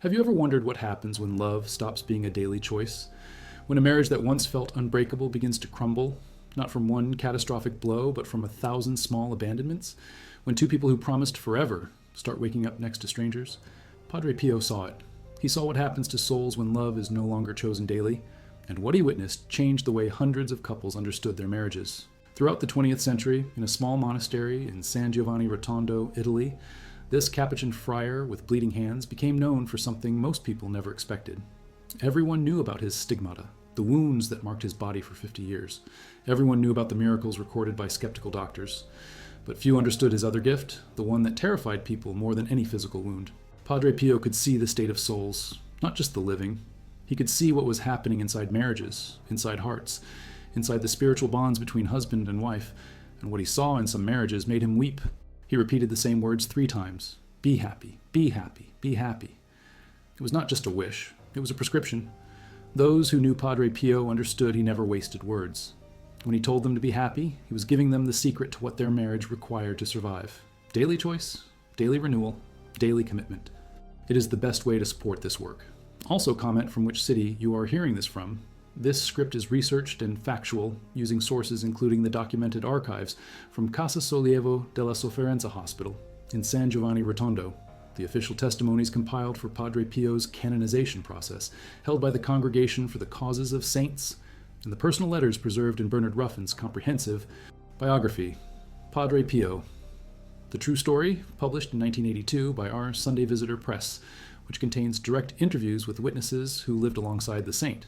Have you ever wondered what happens when love stops being a daily choice? When a marriage that once felt unbreakable begins to crumble, not from one catastrophic blow, but from 1,000 small abandonments? When two people who promised forever start waking up next to strangers? Padre Pio saw it. He saw what happens to souls when love is no longer chosen daily, and what he witnessed changed the way hundreds of couples understood their marriages. Throughout the 20th century, in a small monastery in San Giovanni Rotondo, Italy, this Capuchin friar with bleeding hands became known for something most people never expected. Everyone knew about his stigmata, the wounds that marked his body for 50 years. Everyone knew about the miracles recorded by skeptical doctors. But few understood his other gift, the one that terrified people more than any physical wound. Padre Pio could see the state of souls, not just the living. He could see what was happening inside marriages, inside hearts, inside the spiritual bonds between husband and wife, and what he saw in some marriages made him weep. He repeated the same words 3 times. Be happy, be happy, be happy. It was not just a wish, it was a prescription. Those who knew Padre Pio understood he never wasted words. When he told them to be happy, he was giving them the secret to what their marriage required to survive. Daily choice, daily renewal, daily commitment. It is the best way to support this work. Also comment from which city you are hearing this from. This script is researched and factual, using sources including the documented archives from Casa Sollievo della Sofferenza Hospital in San Giovanni Rotondo, the official testimonies compiled for Padre Pio's canonization process, held by the Congregation for the Causes of Saints, and the personal letters preserved in Bernard Ruffin's comprehensive biography, Padre Pio. The true story, published in 1982 by our Sunday Visitor Press, which contains direct interviews with witnesses who lived alongside the saint.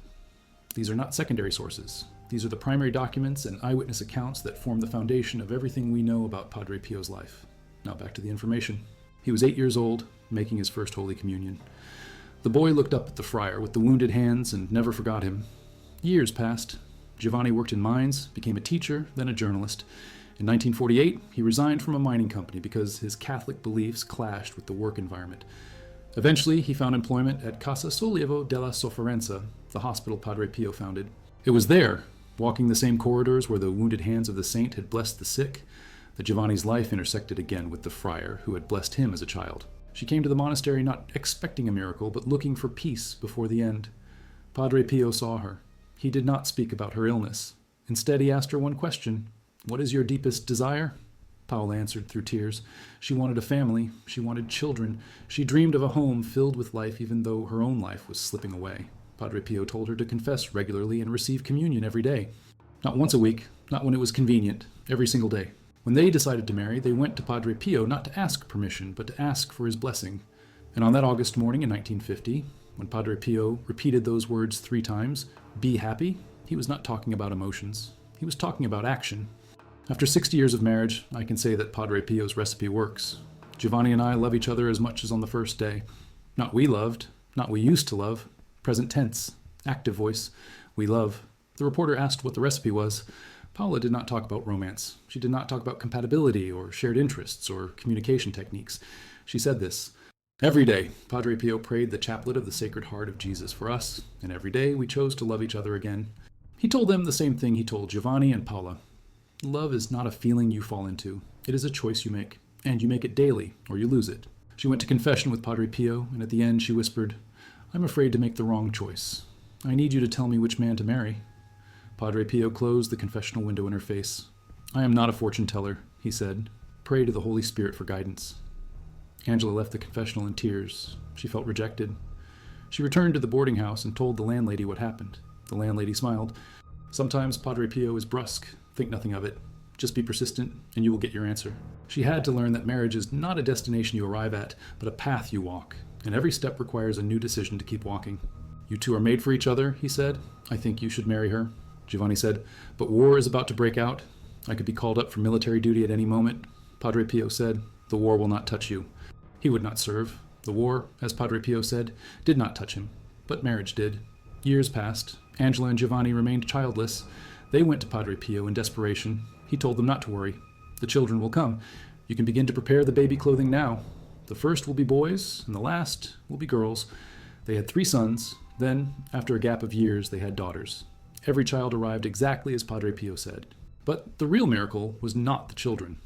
These are not secondary sources. These are the primary documents and eyewitness accounts that form the foundation of everything we know about Padre Pio's life. Now back to the information. He was 8 years old, making his first Holy Communion. The boy looked up at the friar with the wounded hands and never forgot him. Years passed. Giovanni worked in mines, became a teacher, then a journalist. In 1948, he resigned from a mining company because his Catholic beliefs clashed with the work environment. Eventually, he found employment at Casa Sollievo della Sofferenza, the hospital Padre Pio founded. It was there, walking the same corridors where the wounded hands of the saint had blessed the sick, that Giovanni's life intersected again with the friar who had blessed him as a child. She came to the monastery not expecting a miracle, but looking for peace before the end. Padre Pio saw her. He did not speak about her illness. Instead, he asked her one question. "What is your deepest desire?" Paula answered through tears. She wanted a family. She wanted children. She dreamed of a home filled with life, even though her own life was slipping away. Padre Pio told her to confess regularly and receive communion every day. Not once a week, not when it was convenient, every single day. When they decided to marry, they went to Padre Pio not to ask permission, but to ask for his blessing. And on that August morning in 1950, when Padre Pio repeated those words 3 times, "Be happy," he was not talking about emotions. He was talking about action. After 60 years of marriage, I can say that Padre Pio's recipe works. Giovanni and I love each other as much as on the first day. Not we loved, not we used to love. Present tense, active voice. We love. The reporter asked what the recipe was. Paula did not talk about romance. She did not talk about compatibility or shared interests or communication techniques. She said this: "Every day, Padre Pio prayed the chaplet of the Sacred Heart of Jesus for us, and every day we chose to love each other again." He told them the same thing he told Giovanni and Paula. Love is not a feeling you fall into. It is a choice you make, and you make it daily, or you lose it. She went to confession with Padre Pio, and at the end she whispered, "I'm afraid to make the wrong choice. I need you to tell me which man to marry." Padre Pio closed the confessional window in her face. "I am not a fortune teller," he said. "Pray to the Holy Spirit for guidance." Angela left the confessional in tears. She felt rejected. She returned to the boarding house and told the landlady what happened. The landlady smiled. "Sometimes Padre Pio is brusque. Think nothing of it. Just be persistent, and you will get your answer." She had to learn that marriage is not a destination you arrive at, but a path you walk, and every step requires a new decision to keep walking. "You two are made for each other," he said. "I think you should marry her." Giovanni said, "But war is about to break out. I could be called up for military duty at any moment." Padre Pio said, "The war will not touch you." He would not serve. The war, as Padre Pio said, did not touch him, but marriage did. Years passed. Angela and Giovanni remained childless. They went to Padre Pio in desperation. He told them not to worry. "The children will come. You can begin to prepare the baby clothing now. The first will be boys, and the last will be girls." They had 3 sons. Then, after a gap of years, they had daughters. Every child arrived exactly as Padre Pio said. But the real miracle was not the children.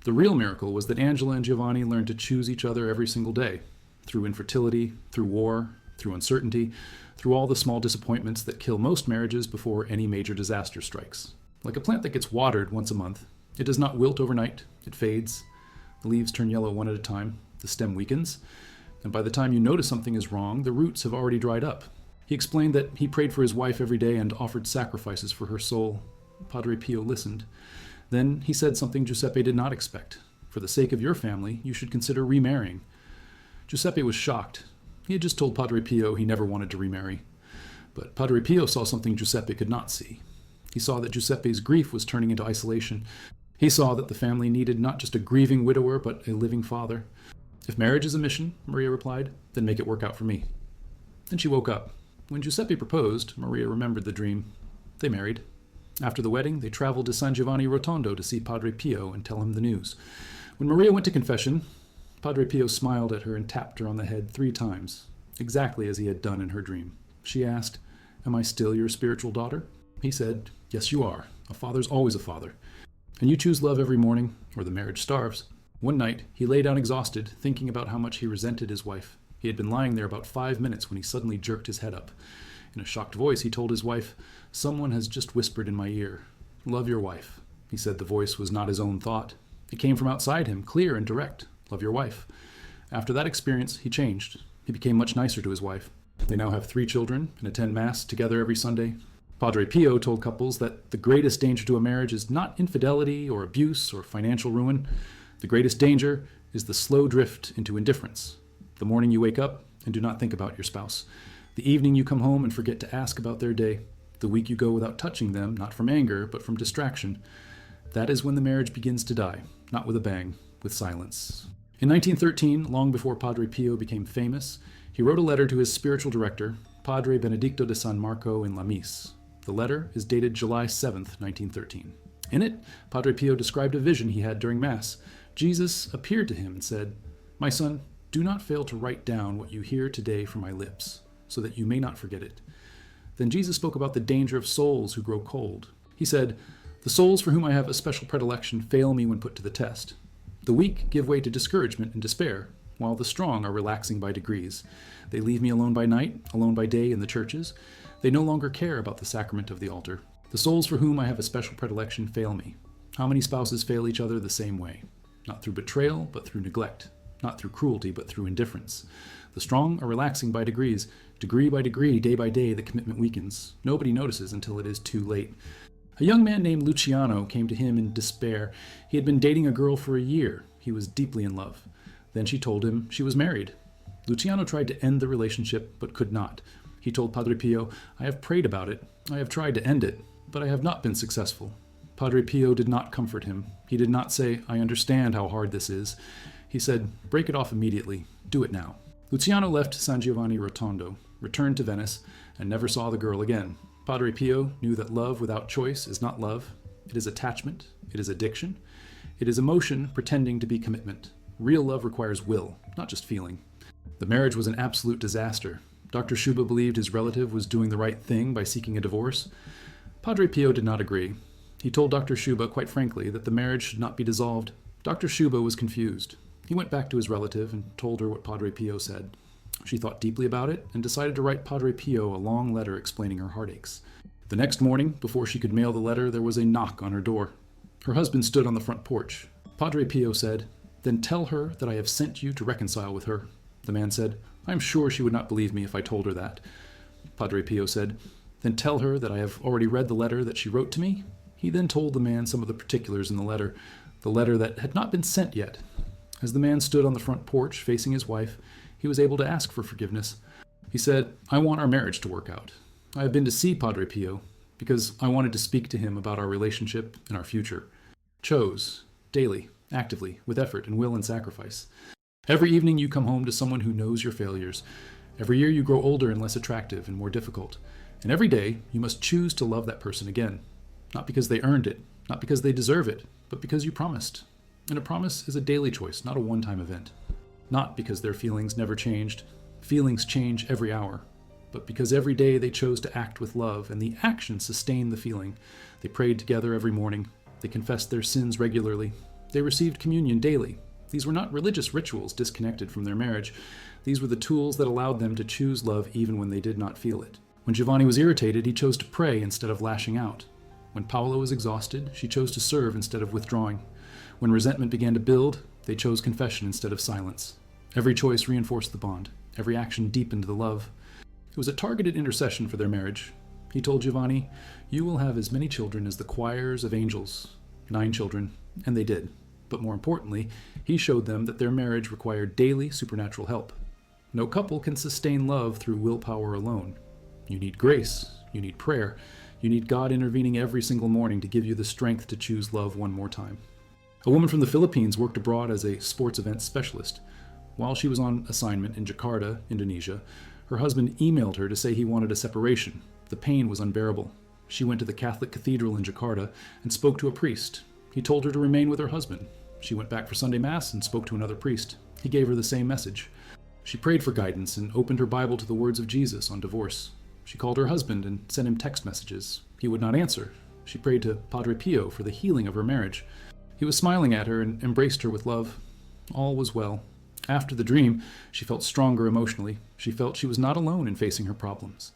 The real miracle was that Angela and Giovanni learned to choose each other every single day. through infertility, through war, through uncertainty, through all the small disappointments that kill most marriages before any major disaster strikes. Like a plant that gets watered once a month, it does not wilt overnight, it fades. The leaves turn yellow one at a time, the stem weakens, and by the time you notice something is wrong, the roots have already dried up. He explained that he prayed for his wife every day and offered sacrifices for her soul. Padre Pio listened. Then he said something Giuseppe did not expect. For the sake of your family, you should consider remarrying. Giuseppe was shocked. He had just told Padre Pio he never wanted to remarry. But Padre Pio saw something Giuseppe could not see. He saw that Giuseppe's grief was turning into isolation. He saw that the family needed not just a grieving widower, but a living father. If marriage is a mission, Maria replied, then make it work out for me. Then she woke up. When Giuseppe proposed, Maria remembered the dream. They married. After the wedding, they traveled to San Giovanni Rotondo to see Padre Pio and tell him the news. When Maria went to confession, Padre Pio smiled at her and tapped her on the head 3 times, exactly as he had done in her dream. She asked, "Am I still your spiritual daughter?" He said, "Yes, you are. A father's always a father. And you choose love every morning, or the marriage starves." One night, he lay down exhausted, thinking about how much he resented his wife. He had been lying there about 5 minutes when he suddenly jerked his head up. In a shocked voice, he told his wife, "Someone has just whispered in my ear. Love your wife." He said the voice was not his own thought. It came from outside him, clear and direct. Love your wife. After that experience, he changed. He became much nicer to his wife. They now have 3 children and attend Mass together every Sunday. Padre Pio told couples that the greatest danger to a marriage is not infidelity or abuse or financial ruin. The greatest danger is the slow drift into indifference. The morning you wake up and do not think about your spouse. The evening you come home and forget to ask about their day. The week you go without touching them, not from anger, but from distraction. That is when the marriage begins to die, not with a bang, with silence. In 1913, long before Padre Pio became famous, he wrote a letter to his spiritual director, Padre Benedicto de San Marco in Lamis. The letter is dated July 7th, 1913. In it, Padre Pio described a vision he had during Mass. Jesus appeared to him and said, "My son, do not fail to write down what you hear today from my lips, so that you may not forget it." Then Jesus spoke about the danger of souls who grow cold. He said, "The souls for whom I have a special predilection fail me when put to the test. The weak give way to discouragement and despair, while the strong are relaxing by degrees. They leave me alone by night, alone by day in the churches. They no longer care about the sacrament of the altar. The souls for whom I have a special predilection fail me. How many spouses fail each other the same way? Not through betrayal, but through neglect. Not through cruelty, but through indifference. The strong are relaxing by degrees. Degree by degree, day by day, the commitment weakens. Nobody notices until it is too late." A young man named Luciano came to him in despair. He had been dating a girl for a year. He was deeply in love. Then she told him she was married. Luciano tried to end the relationship, but could not. He told Padre Pio, "I have prayed about it. I have tried to end it, but I have not been successful." Padre Pio did not comfort him. He did not say, "I understand how hard this is." He said, "Break it off immediately. Do it now." Luciano left San Giovanni Rotondo, returned to Venice, and never saw the girl again. Padre Pio knew that love without choice is not love. It is attachment. It is addiction. It is emotion pretending to be commitment. Real love requires will, not just feeling. The marriage was an absolute disaster. Dr. Schuba believed his relative was doing the right thing by seeking a divorce. Padre Pio did not agree. He told Dr. Schuba quite frankly that the marriage should not be dissolved. Dr. Schuba was confused. He went back to his relative and told her what Padre Pio said. She thought deeply about it and decided to write Padre Pio a long letter explaining her heartaches. The next morning, before she could mail the letter, there was a knock on her door. Her husband stood on the front porch. Padre Pio said, "Then tell her that I have sent you to reconcile with her." The man said, "I am sure she would not believe me if I told her that." Padre Pio said, "Then tell her that I have already read the letter that she wrote to me." He then told the man some of the particulars in the letter that had not been sent yet. As the man stood on the front porch facing his wife, he was able to ask for forgiveness. He said, "I want our marriage to work out. I have been to see Padre Pio because I wanted to speak to him about our relationship and our future. Chose, daily, actively, with effort and will and sacrifice. Every evening you come home to someone who knows your failures. Every year you grow older and less attractive and more difficult. And every day you must choose to love that person again. Not because they earned it, not because they deserve it, but because you promised. And a promise is a daily choice, not a one-time event. Not because their feelings never changed. Feelings change every hour. But because every day they chose to act with love, and the action sustained the feeling. They prayed together every morning. They confessed their sins regularly. They received communion daily. These were not religious rituals disconnected from their marriage. These were the tools that allowed them to choose love even when they did not feel it. When Giovanni was irritated, he chose to pray instead of lashing out. When Paola was exhausted, she chose to serve instead of withdrawing. When resentment began to build, they chose confession instead of silence. Every choice reinforced the bond. Every action deepened the love. It was a targeted intercession for their marriage. He told Giovanni, "You will have as many children as the choirs of angels." 9 children, and they did. But more importantly, he showed them that their marriage required daily supernatural help. No couple can sustain love through willpower alone. You need grace. You need prayer. You need God intervening every single morning to give you the strength to choose love one more time. A woman from the Philippines worked abroad as a sports events specialist. While she was on assignment in Jakarta, Indonesia, her husband emailed her to say he wanted a separation. The pain was unbearable. She went to the Catholic cathedral in Jakarta and spoke to a priest. He told her to remain with her husband. She went back for Sunday Mass and spoke to another priest. He gave her the same message. She prayed for guidance and opened her Bible to the words of Jesus on divorce. She called her husband and sent him text messages. He would not answer. She prayed to Padre Pio for the healing of her marriage. He was smiling at her and embraced her with love. All was well. After the dream, she felt stronger emotionally. She felt she was not alone in facing her problems.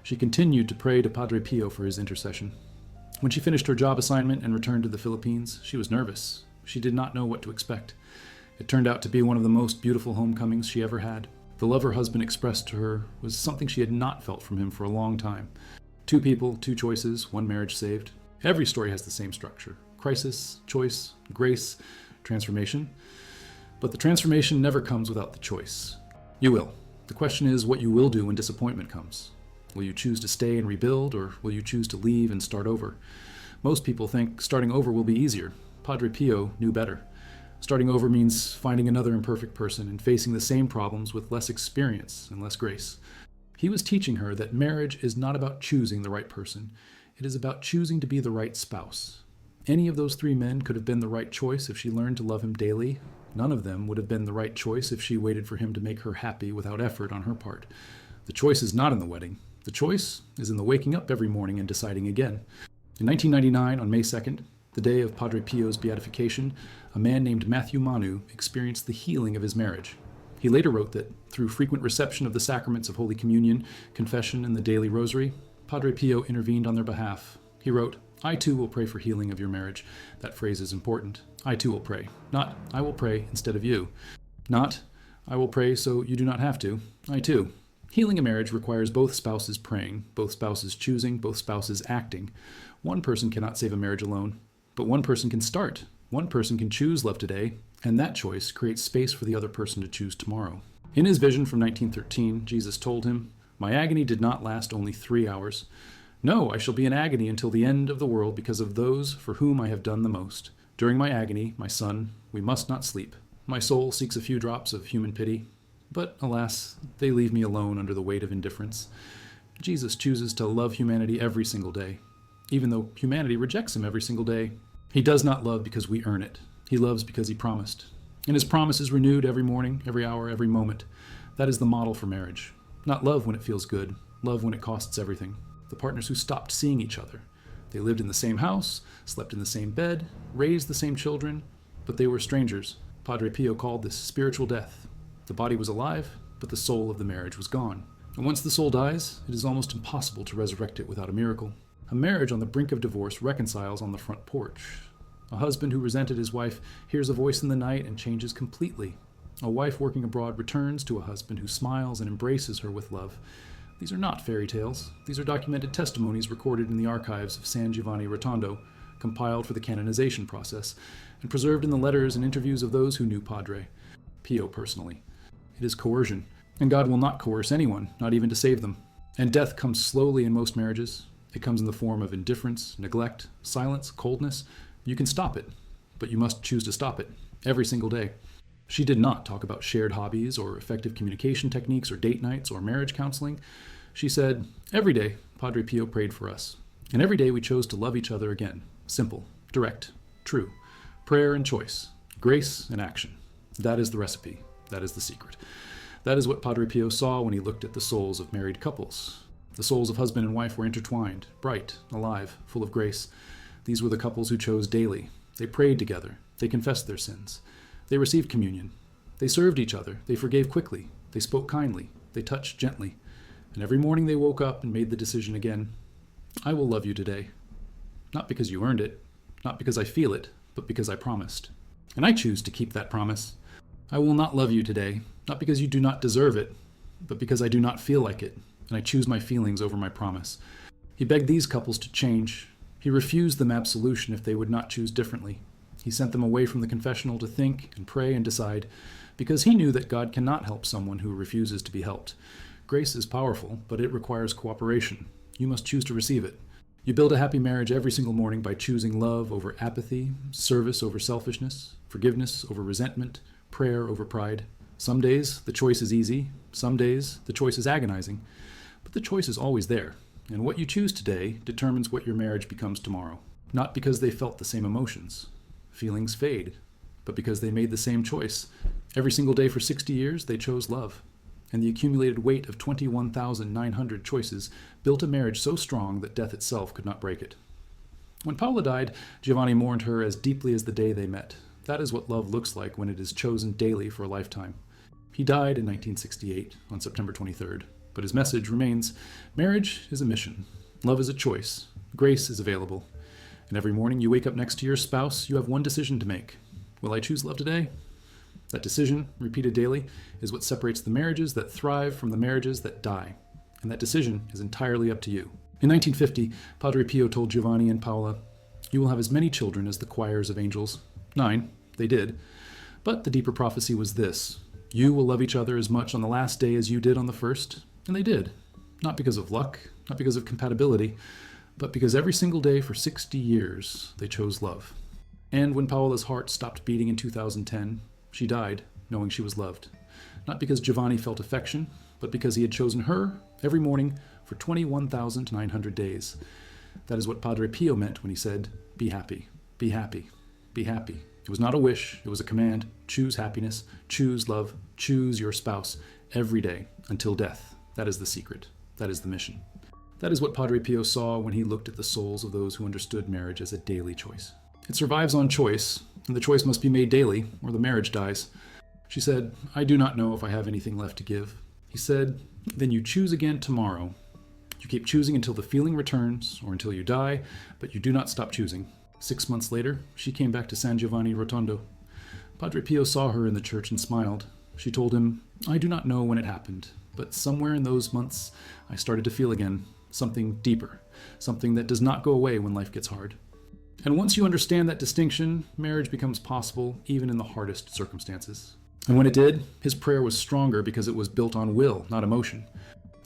She continued to pray to Padre Pio for his intercession. When she finished her job assignment and returned to the Philippines, she was nervous. She did not know what to expect. It turned out to be one of the most beautiful homecomings she ever had. The love her husband expressed to her was something she had not felt from him for a long time. 2 people, 2 choices, 1 marriage saved. Every story has the same structure: crisis, choice, grace, transformation. But the transformation never comes without the choice. You will. The question is what you will do when disappointment comes. Will you choose to stay and rebuild, or will you choose to leave and start over? Most people think starting over will be easier. Padre Pio knew better. Starting over means finding another imperfect person and facing the same problems with less experience and less grace. He was teaching her that marriage is not about choosing the right person. It is about choosing to be the right spouse. Any of those 3 men could have been the right choice if she learned to love him daily. None of them would have been the right choice if she waited for him to make her happy without effort on her part. The choice is not in the wedding. The choice is in the waking up every morning and deciding again. In 1999, on May 2nd, the day of Padre Pio's beatification, a man named Matthew Manu experienced the healing of his marriage. He later wrote that, through frequent reception of the sacraments of Holy Communion, confession, and the daily rosary, Padre Pio intervened on their behalf. He wrote, "I too will pray for healing of your marriage." That phrase is important. I too will pray. Not, I will pray instead of you. Not, I will pray so you do not have to. I too. Healing a marriage requires both spouses praying, both spouses choosing, both spouses acting. One person cannot save a marriage alone, but one person can start. One person can choose love today, and that choice creates space for the other person to choose tomorrow. In his vision from 1913, Jesus told him, "My agony did not last only 3 hours. No, I shall be in agony until the end of the world because of those for whom I have done the most. During my agony, my son, we must not sleep. My soul seeks a few drops of human pity, but alas, they leave me alone under the weight of indifference." Jesus chooses to love humanity every single day, even though humanity rejects him every single day. He does not love because we earn it. He loves because he promised. And his promise is renewed every morning, every hour, every moment. That is the model for marriage. Not love when it feels good, love when it costs everything. The partners who stopped seeing each other. They lived in the same house, slept in the same bed, raised the same children, but they were strangers. Padre Pio called this spiritual death. The body was alive, but the soul of the marriage was gone. And once the soul dies, it is almost impossible to resurrect it without a miracle. A marriage on the brink of divorce reconciles on the front porch. A husband who resented his wife hears a voice in the night and changes completely. A wife working abroad returns to a husband who smiles and embraces her with love. These are not fairy tales. These are documented testimonies recorded in the archives of San Giovanni Rotondo, compiled for the canonization process, and preserved in the letters and interviews of those who knew Padre Pio personally. It is coercion, and God will not coerce anyone, not even to save them. And death comes slowly in most marriages. It comes in the form of indifference, neglect, silence, coldness. You can stop it, but you must choose to stop it every single day. She did not talk about shared hobbies or effective communication techniques or date nights or marriage counseling. She said, "Every day, Padre Pio prayed for us. And every day we chose to love each other again. Simple, direct, true. Prayer and choice, grace and action. That is the recipe. That is the secret. That is what Padre Pio saw when he looked at the souls of married couples. The souls of husband and wife were intertwined, bright, alive, full of grace. These were the couples who chose daily. They prayed together. They confessed their sins. They received communion. They served each other. They forgave quickly. They spoke kindly. They touched gently. And every morning they woke up and made the decision again, I will love you today. Not because you earned it, not because I feel it, but because I promised. And I choose to keep that promise. I will not love you today, not because you do not deserve it, but because I do not feel like it, and I choose my feelings over my promise. He begged these couples to change. He refused them absolution if they would not choose differently. He sent them away from the confessional to think and pray and decide, because he knew that God cannot help someone who refuses to be helped. Grace is powerful, but it requires cooperation. You must choose to receive it. You build a happy marriage every single morning by choosing love over apathy, service over selfishness, forgiveness over resentment, prayer over pride. Some days the choice is easy, some days the choice is agonizing, but the choice is always there. And what you choose today determines what your marriage becomes tomorrow. Not because they felt the same emotions. Feelings fade, but because they made the same choice. Every single day for 60 years, they chose love. And the accumulated weight of 21,900 choices built a marriage so strong that death itself could not break it. When Paula died, Giovanni mourned her as deeply as the day they met. That is what love looks like when it is chosen daily for a lifetime. He died in 1968, on September 23rd, but his message remains, marriage is a mission, love is a choice, grace is available. And every morning you wake up next to your spouse, you have one decision to make. Will I choose love today? That decision, repeated daily, is what separates the marriages that thrive from the marriages that die. And that decision is entirely up to you. In 1950, Padre Pio told Giovanni and Paola, you will have as many children as the choirs of angels. 9, they did. But the deeper prophecy was this, you will love each other as much on the last day as you did on the first. And they did. Not because of luck, not because of compatibility, but because every single day for 60 years they chose love. And when Paola's heart stopped beating in 2010, she died knowing she was loved. Not because Giovanni felt affection, but because he had chosen her every morning for 21,900 days. That is what Padre Pio meant when he said, be happy, be happy, be happy. It was not a wish, it was a command. Choose happiness, choose love, choose your spouse every day until death. That is the secret. That is the mission. That is what Padre Pio saw when he looked at the souls of those who understood marriage as a daily choice. It survives on choice, and the choice must be made daily, or the marriage dies. She said, I do not know if I have anything left to give. He said, then you choose again tomorrow. You keep choosing until the feeling returns, or until you die, but you do not stop choosing. 6 months later, she came back to San Giovanni Rotondo. Padre Pio saw her in the church and smiled. She told him, I do not know when it happened, but somewhere in those months, I started to feel again something deeper, something that does not go away when life gets hard. And once you understand that distinction, marriage becomes possible even in the hardest circumstances. And when it did, his prayer was stronger because it was built on will, not emotion.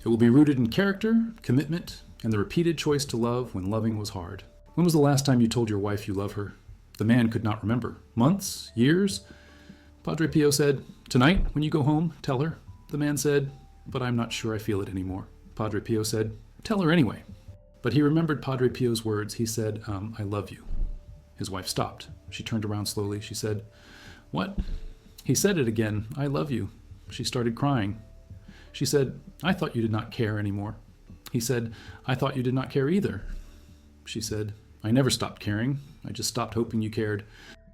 It will be rooted in character, commitment, and the repeated choice to love when loving was hard. When was the last time you told your wife you love her? The man could not remember. Months? Years? Padre Pio said, tonight, when you go home, tell her. The man said, but I'm not sure I feel it anymore. Padre Pio said, tell her anyway. But he remembered Padre Pio's words. He said, I love you. His wife stopped. She turned around slowly. She said, what? He said it again, I love you. She started crying. She said, I thought you did not care anymore. He said, I thought you did not care either. She said, I never stopped caring. I just stopped hoping you cared.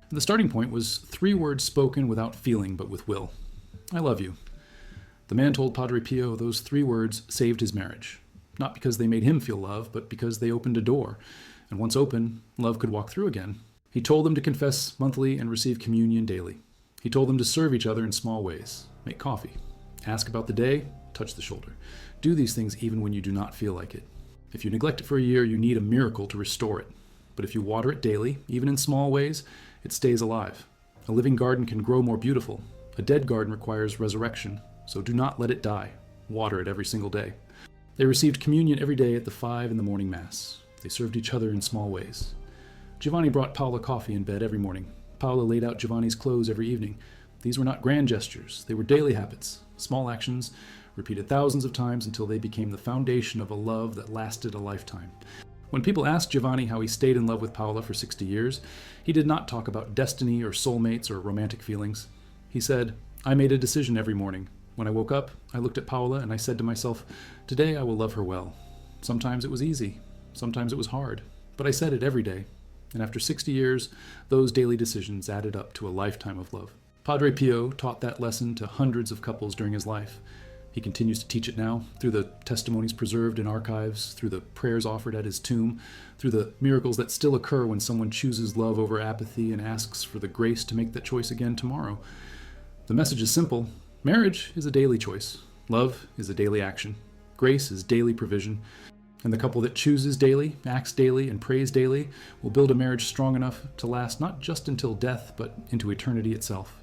And the starting point was 3 words spoken without feeling but with will. I love you. The man told Padre Pio those 3 words saved his marriage. Not because they made him feel love, but because they opened a door. And once open, love could walk through again. He told them to confess monthly and receive communion daily. He told them to serve each other in small ways. Make coffee. Ask about the day. Touch the shoulder. Do these things even when you do not feel like it. If you neglect it for a year, you need a miracle to restore it. But if you water it daily, even in small ways, it stays alive. A living garden can grow more beautiful. A dead garden requires resurrection, so do not let it die. Water it every single day. They received communion every day at the 5 in the morning Mass. They served each other in small ways. Giovanni brought Paola coffee in bed every morning. Paola laid out Giovanni's clothes every evening. These were not grand gestures. They were daily habits, small actions, repeated thousands of times until they became the foundation of a love that lasted a lifetime. When people asked Giovanni how he stayed in love with Paola for 60 years, he did not talk about destiny or soulmates or romantic feelings. He said, I made a decision every morning. When I woke up, I looked at Paola and I said to myself, today I will love her well. Sometimes it was easy. Sometimes it was hard. But I said it every day. And after 60 years, those daily decisions added up to a lifetime of love. Padre Pio taught that lesson to hundreds of couples during his life. He continues to teach it now through the testimonies preserved in archives, through the prayers offered at his tomb, through the miracles that still occur when someone chooses love over apathy and asks for the grace to make that choice again tomorrow. The message is simple. Marriage is a daily choice. Love is a daily action. Grace is daily provision. And the couple that chooses daily, acts daily, and prays daily will build a marriage strong enough to last not just until death, but into eternity itself.